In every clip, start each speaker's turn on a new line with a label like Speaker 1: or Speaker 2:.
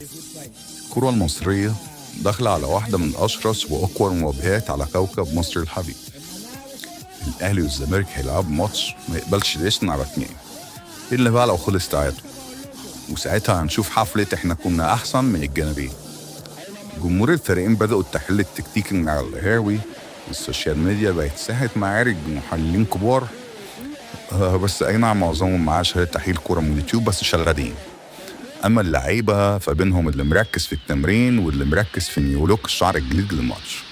Speaker 1: الكرة المصرية داخلة على واحدة من أشرس وأقوى المواجهات على كوكب مصر الحبيب. الأهلي والزمالك هيلعبوا ماتش ما يقبلش يسمع على 2. إلا بقى لو خلص تعادل، وساعتها هنشوف حفلة إحنا كنا أحسن من الجانبين. جمهور الفريقين بدأوا التحليل التكتيكي من على القهاوي، والسوشيال ميديا بقت ساحة معارك بمحللين كبار، بس أي نعم معظمهم معاه شهادة تحليل كورة من يوتيوب بس شغالين. أما اللعيبة فبينهم اللي مركز في التمرين واللي مركز في نيولوك الشعر الجديد للماتش.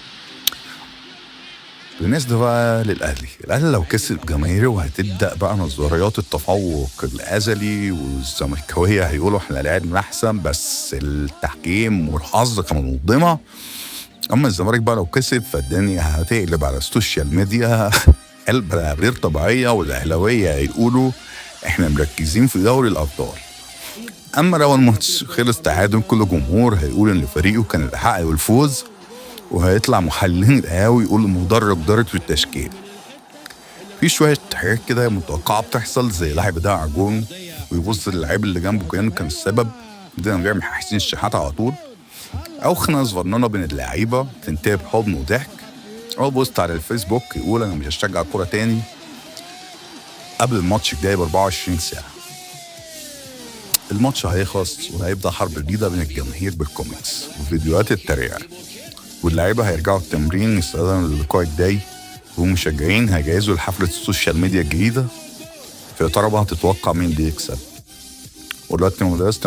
Speaker 1: بالنسبة بقى للأهلي لو كسب جماهيره هتبدأ بقى نظريات التفوق الأزلي، والزملكاوية هيقولوا احنا لعبنا أحسن بس التحكيم والحظ كانوا منظمة. أما الزمالك بقى لو كسب فالدنيا هتقلب على السوشيال ميديا قلبة غير طبيعية، والأهلاوية هيقولوا احنا مركزين في دوري الأبطال. أما لو الماتش خلص تعادل كل جمهور هيقول إن فريقه كان الحق والفوز، وهيطلع محللين القهاوي يقول المدرب ضارب في التشكيل. في شوية حاجات كده متوقعة بتحصل، زي لاعب ده عجون ويبص للاعب اللي جنبه كان السبب ده بيعمل حسين الشحات على طول، أو خناقة صغننة بين اللعيبة تنتهي بحضن وضحك، أو بوست على الفيسبوك يقول أنا مش هشجع كورة تاني قبل الماتش الجاي ب24 ساعة. الماتش هيخلص وهيبدأ حرب جديدة بين الجماهير بالكوميكس وفيديوهات التريقة، واللعيبة هيرجعوا التمرين استعدادا للقاء الجاي، والمشجعين هيجهزوا لحفلة السوشيال ميديا الجديدة. في ترى بقى هتتوقع مين بيكسب؟ ودلوقتي مدرسة